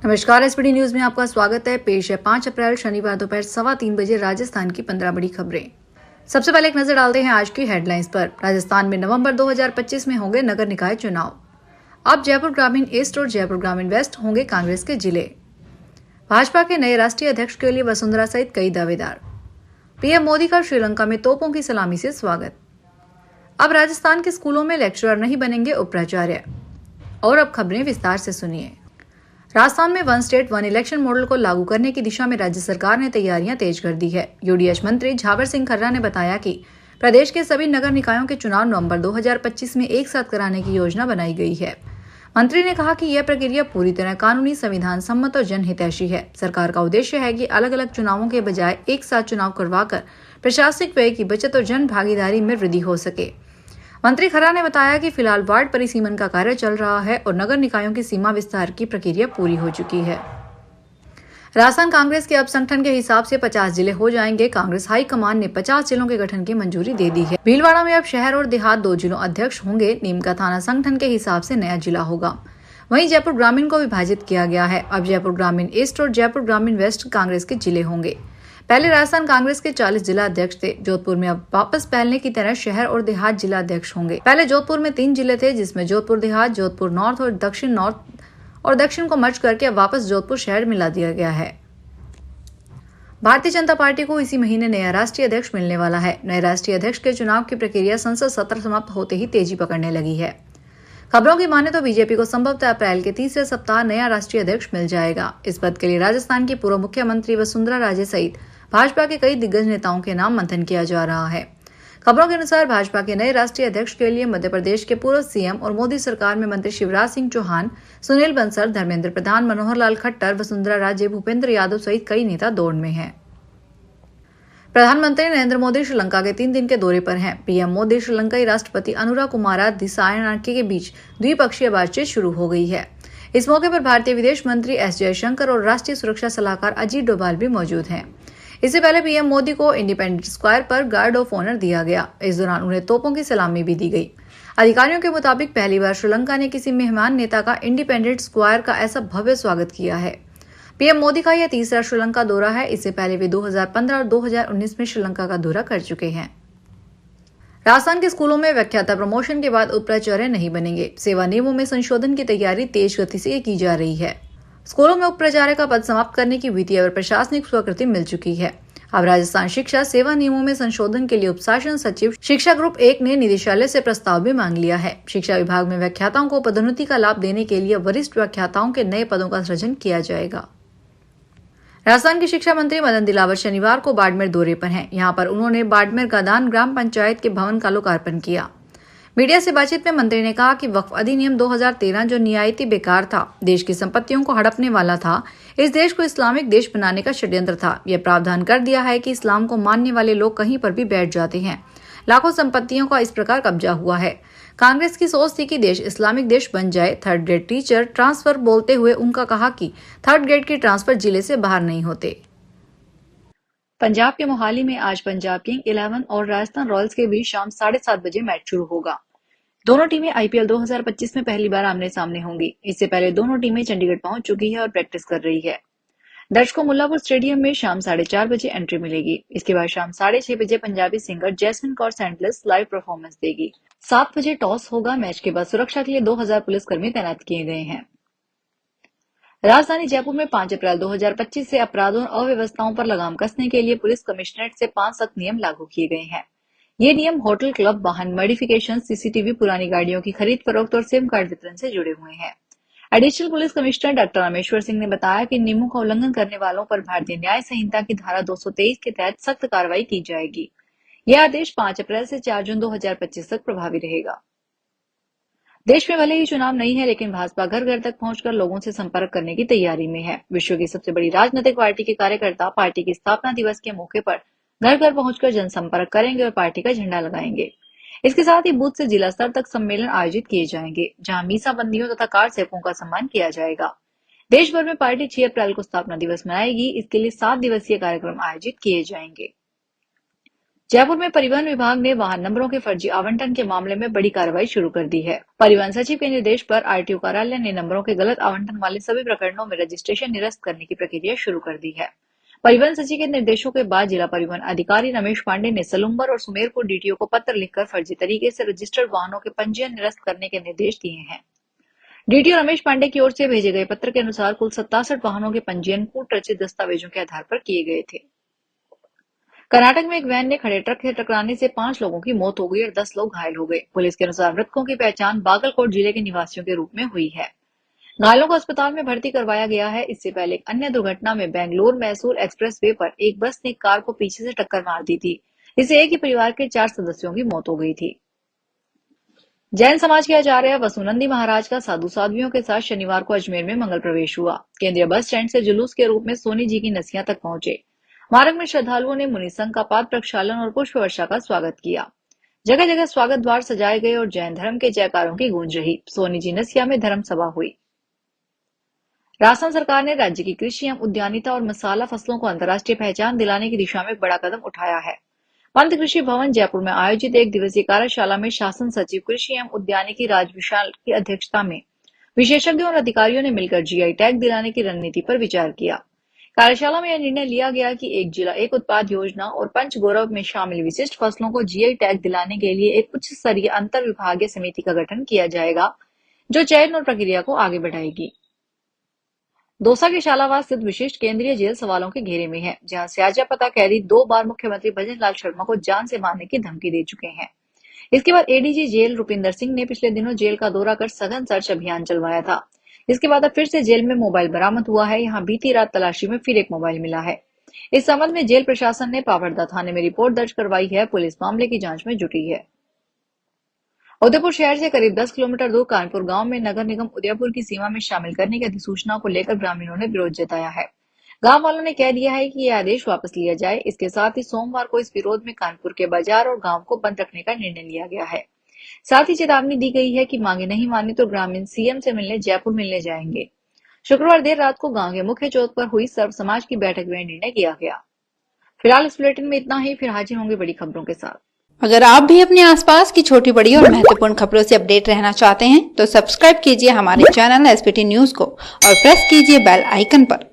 नमस्कार, SPD news में आपका स्वागत है। पेश है 5 अप्रैल शनिवार दोपहर 3:15 बजे राजस्थान की 15 बड़ी खबरें। सबसे पहले एक नजर डालते हैं आज की हेडलाइंस पर। राजस्थान में नवंबर 2025 में होंगे नगर निकाय चुनाव। अब जयपुर ग्रामीण ईस्ट और जयपुर ग्रामीण वेस्ट होंगे कांग्रेस के जिले। भाजपा के नए राष्ट्रीय अध्यक्ष के लिए वसुंधरा सहित कई दावेदार। पीएम मोदी का श्रीलंका में तोपों की सलामी से स्वागत। अब राजस्थान के स्कूलों में लेक्चरर नहीं बनेंगे उपाचार्य। और अब खबरें विस्तार से सुनिए। राजस्थान में one state one election model को लागू करने की दिशा में राज्य सरकार ने तैयारियां तेज कर दी है। यूडीएच मंत्री झावर सिंह खर्रा ने बताया कि प्रदेश के सभी नगर निकायों के चुनाव नवंबर 2025 में एक साथ कराने की योजना बनाई गई है। मंत्री ने कहा कि यह प्रक्रिया पूरी तरह कानूनी, संविधान सम्मत और जनहितैषी है। सरकार का उद्देश्य है कि अलग अलग चुनावों के बजाय एक साथ चुनाव करवाकर प्रशासनिक व्यय की बचत और जन भागीदारी में वृद्धि हो सके। मंत्री खर्रा ने बताया कि फिलहाल वार्ड परिसीमन का कार्य चल रहा है और नगर निकायों की सीमा विस्तार की प्रक्रिया पूरी हो चुकी है। राजस्थान कांग्रेस के अब संगठन के हिसाब से 50 जिले हो जाएंगे। कांग्रेस हाईकमान ने 50 जिलों के गठन की मंजूरी दे दी है। भीलवाड़ा में अब शहर और देहात 2 जिलों अध्यक्ष होंगे। नीम का थाना संगठन के हिसाब से नया जिला होगा। वहीं जयपुर ग्रामीण को विभाजित किया गया है। अब जयपुर ग्रामीण ईस्ट और जयपुर ग्रामीण वेस्ट कांग्रेस के जिले होंगे। पहले राजस्थान कांग्रेस के 40 जिला अध्यक्ष थे। जोधपुर में अब वापस पहले की तरह शहर और देहात जिला अध्यक्ष होंगे। पहले जोधपुर में 3 जिले थे, जिसमें जोधपुर देहात, जोधपुर नॉर्थ और दक्षिण नॉर्थ और दक्षिण को मर्ज करके अब वापस जोधपुर शहर मिला दिया गया है। भारतीय जनता पार्टी को इसी महीने नया राष्ट्रीय अध्यक्ष मिलने वाला है। नए राष्ट्रीय अध्यक्ष के चुनाव की प्रक्रिया संसद सत्र समाप्त होते ही तेजी पकड़ने लगी है। खबरों की माने तो बीजेपी को संभवतः अप्रैल के तीसरे सप्ताह नया राष्ट्रीय अध्यक्ष मिल जाएगा। इस पद के लिए राजस्थान की पूर्व मुख्यमंत्री वसुंधरा राजे सहित भाजपा के कई दिग्गज नेताओं के नाम मंथन किया जा रहा है। खबरों के अनुसार भाजपा के नए राष्ट्रीय अध्यक्ष के लिए मध्य प्रदेश के पूर्व सीएम और मोदी सरकार में मंत्री शिवराज सिंह चौहान, सुनील बंसल, धर्मेंद्र प्रधान, मनोहर लाल खट्टर, वसुंधरा राजे, भूपेंद्र यादव सहित कई नेता दौड़ में हैं। प्रधानमंत्री नरेंद्र मोदी श्रीलंका के 3 दिन के दौरे पर हैं। पीएम मोदी श्रीलंकाई राष्ट्रपति अनुरा कुमारा दिसानाके के बीच द्विपक्षीय बातचीत शुरू हो गई है। इस मौके पर भारतीय विदेश मंत्री एस जयशंकर और राष्ट्रीय सुरक्षा सलाहकार अजीत डोभाल भी मौजूद हैं। इससे पहले पीएम मोदी को इंडिपेंडेंस स्क्वायर पर गार्ड ऑफ ऑनर दिया गया। इस दौरान उन्हें तोपों की सलामी भी दी गई। अधिकारियों के मुताबिक पहली बार श्रीलंका ने किसी मेहमान नेता का इंडिपेंडेंस स्क्वायर का ऐसा भव्य स्वागत किया है। पीएम मोदी का यह तीसरा श्रीलंका दौरा है। इससे पहले वे 2015 और 2019 में श्रीलंका का दौरा कर चुके हैं। राजस्थान के स्कूलों में व्याख्याता प्रमोशन के बाद उपाचार्य नहीं बनेंगे। सेवा नियमों में संशोधन की तैयारी तेज गति से की जा रही है। स्कूलों में उपाचार्य का पद समाप्त करने की वित्तीय और प्रशासनिक स्वीकृति मिल चुकी है। अब राजस्थान शिक्षा सेवा नियमों में संशोधन के लिए उपशासन सचिव शिक्षा ग्रुप 1 ने निदेशालय से प्रस्ताव भी मांग लिया है। शिक्षा विभाग में व्याख्याताओं को पदोन्नति का लाभ देने के लिए वरिष्ठ व्याख्याताओं के नए पदों का सृजन किया जाएगा। राजस्थान के शिक्षा मंत्री मदन दिलावर शनिवार को बाड़मेर दौरे पर हैं। यहाँ पर उन्होंने बाड़मेर गादान ग्राम पंचायत के भवन का लोकार्पण किया। मीडिया से बातचीत में मंत्री ने कहा कि वक्फ अधिनियम 2013 जो नियायती बेकार था, देश की संपत्तियों को हड़पने वाला था, इस देश को इस्लामिक देश बनाने का षड्यंत्र था। यह प्रावधान कर दिया है कि इस्लाम को मानने वाले लोग कहीं पर भी बैठ जाते हैं। लाखों संपत्तियों का इस प्रकार कब्जा हुआ है। कांग्रेस की सोच थी कि देश इस्लामिक देश बन जाए। थर्ड ग्रेड टीचर ट्रांसफर बोलते हुए उनका कहा कि थर्ड ग्रेड के ट्रांसफर जिले से बाहर नहीं होते। पंजाब के मोहाली में आज पंजाब किंग 11 और राजस्थान रॉयल्स के बीच शाम 7:30 बजे मैच शुरू होगा। दोनों टीमें आईपीएल 2025 में पहली बार आमने सामने होंगी। इससे पहले दोनों टीमें चंडीगढ़ पहुंच चुकी है और प्रैक्टिस कर रही है। दर्शकों को मुल्लापुर स्टेडियम में शाम 4:30 बजे एंट्री मिलेगी। इसके बाद शाम 6:30 बजे Punjabi singer Jasmine Kaur Sandlas live performance देगी। 7 बजे टॉस होगा। मैच के बाद सुरक्षा के लिए 2000 पुलिसकर्मी तैनात किए गए हैं। राजधानी जयपुर में 5 अप्रैल 2025 से अपराधों और अव्यवस्थाओं पर लगाम कसने के लिए पुलिस कमिश्नरेट से 5 सख्त नियम लागू किए गए हैं। ये नियम होटल, क्लब, वाहन मॉडिफिकेशन, सीसीटीवी, पुरानी गाड़ियों की खरीद फरोख्त और सिम कार्ड वितरण से जुड़े हुए हैं। Additional police commissioner doctor Rameshwar Singh ने बताया कि नियमों का उल्लंघन करने वालों पर भारतीय न्याय संहिता की धारा 223 के तहत सख्त कार्रवाई की जाएगी। यह आदेश 5 अप्रैल से 4 जून 2025 तक प्रभावी रहेगा। देश में भले ही चुनाव नहीं है, लेकिन भाजपा घर घर तक पहुंचकर लोगों से संपर्क करने की तैयारी में है। विश्व की सबसे बड़ी राजनीतिक पार्टी के कार्यकर्ता पार्टी की स्थापना दिवस के मौके पर घर घर पहुंचकर जनसंपर्क करेंगे और पार्टी का झंडा लगाएंगे। इसके साथ ही बूथ से जिला स्तर तक सम्मेलन आयोजित किए जाएंगे, जहां मीसा बंदियों तथा कार सेवकों का सम्मान किया जाएगा। देश भर में पार्टी 6 अप्रैल को स्थापना दिवस मनाएगी। इसके लिए 7 दिवसीय कार्यक्रम आयोजित किए जाएंगे। जयपुर में परिवहन विभाग ने वाहन नंबरों के फर्जी आवंटन के मामले में बड़ी कार्रवाई शुरू कर दी है। परिवहन सचिव के निर्देश पर आरटीओ कार्यालय ने नंबरों के गलत आवंटन वाले सभी प्रकरणों में रजिस्ट्रेशन निरस्त करने की प्रक्रिया शुरू कर दी है। परिवहन सचिव के निर्देशों के बाद जिला परिवहन अधिकारी रमेश पांडे ने सलुम्बर और सुमेरपुर डीटीओ को पत्र लिखकर फर्जी तरीके से रजिस्टर्ड वाहनों के पंजीयन निरस्त करने के निर्देश दिए हैं। डीटीओ रमेश पांडे की ओर से भेजे गए पत्र के अनुसार कुल 67 वाहनों के पंजीयन कूट रचित दस्तावेजों के आधार पर किए गए थे। कर्नाटक में एक वैन ने खड़े ट्रक से टकराने से 5 लोगों की मौत हो गई और 10 लोग घायल हो गए। पुलिस के अनुसार मृतकों की पहचान बागलकोट जिले के निवासियों के रूप में हुई है। घायलों को अस्पताल में भर्ती करवाया गया है। इससे पहले एक अन्य दुर्घटना में बेंगलुरु मैसूर एक्सप्रेस वे पर एक बस ने कार को पीछे से टक्कर मार दी थी। इससे एक ही परिवार के 4 सदस्यों की मौत हो गई थी। जैन समाज के आचार्य वसुनंदी महाराज का साधु साध्वियों के साथ शनिवार को अजमेर में मंगल प्रवेश हुआ। केंद्रीय बस स्टैंड से जुलूस के रूप में सोनी जी की नसिया तक पहुंचे। मार्ग में श्रद्धालुओं ने मुनि संघ का पाद प्रक्षालन और पुष्प वर्षा का स्वागत किया। जगह जगह स्वागत द्वार सजाए गए और जैन धर्म के जयकारों की गूंज रही। सोनी जी नसिया में धर्म सभा हुई। राजस्थान सरकार ने राज्य की कृषि एवं उद्यानिता और मसाला फसलों को अंतर्राष्ट्रीय पहचान दिलाने की दिशा में एक बड़ा कदम उठाया है। पंत कृषि भवन जयपुर में आयोजित एक दिवसीय कार्यशाला में शासन सचिव कृषि एवं उद्यानिकी राज विशाल की अध्यक्षता में विशेषज्ञों और अधिकारियों ने मिलकर जीआई टैग दिलाने की रणनीति पर विचार किया। कार्यशाला में यह निर्णय लिया गया कि एक जिला एक उत्पाद योजना और पंच गौरव में शामिल विशिष्ट फसलों को जीआई टैग दिलाने के लिए एक उच्च स्तरीय अंतर विभागीय समिति का गठन किया जाएगा, जो चयन और प्रक्रिया को आगे बढ़ाएगी। दौसा के शालावास स्थित विशिष्ट केंद्रीय जेल सवालों के घेरे में है, जहां स्याजा कैदी 2 बार मुख्यमंत्री भजन लाल शर्मा को जान से मारने की धमकी दे चुके हैं। इसके बाद एडीजी जेल रुपिंदर सिंह ने पिछले दिनों जेल का दौरा कर सघन सर्च अभियान चलवाया था। इसके बाद अब फिर से जेल में मोबाइल बरामद हुआ है। यहाँ बीती रात तलाशी में फिर एक मोबाइल मिला है। इस संबंध में जेल प्रशासन ने पावरदा थाने में रिपोर्ट दर्ज करवाई है। पुलिस मामले की जांच में जुटी है। उदयपुर शहर से करीब 10 किलोमीटर दूर कानपुर गांव में नगर निगम उदयपुर की सीमा में शामिल करने की अधिसूचना को लेकर ग्रामीणों ने विरोध जताया है। गांव वालों ने कह दिया है कि यह आदेश वापस लिया जाए। इसके साथ ही सोमवार को इस विरोध में कानपुर के बाजार और गांव को बंद रखने का निर्णय लिया गया है। साथ ही चेतावनी दी गई है कि मांगे नहीं मानी तो ग्रामीण सीएम से मिलने जयपुर मिलने जाएंगे। शुक्रवार देर रात को गांव के मुख्य चौक पर हुई सर्व समाज की बैठक में निर्णय किया गया। फिलहाल इस बुलेटिन में इतना ही। फिर हाजिर होंगे बड़ी खबरों के साथ। अगर आप भी अपने आसपास की छोटी बड़ी और महत्वपूर्ण खबरों से अपडेट रहना चाहते हैं तो सब्सक्राइब कीजिए हमारे चैनल एसपीटी न्यूज को और प्रेस कीजिए बेल आइकन पर।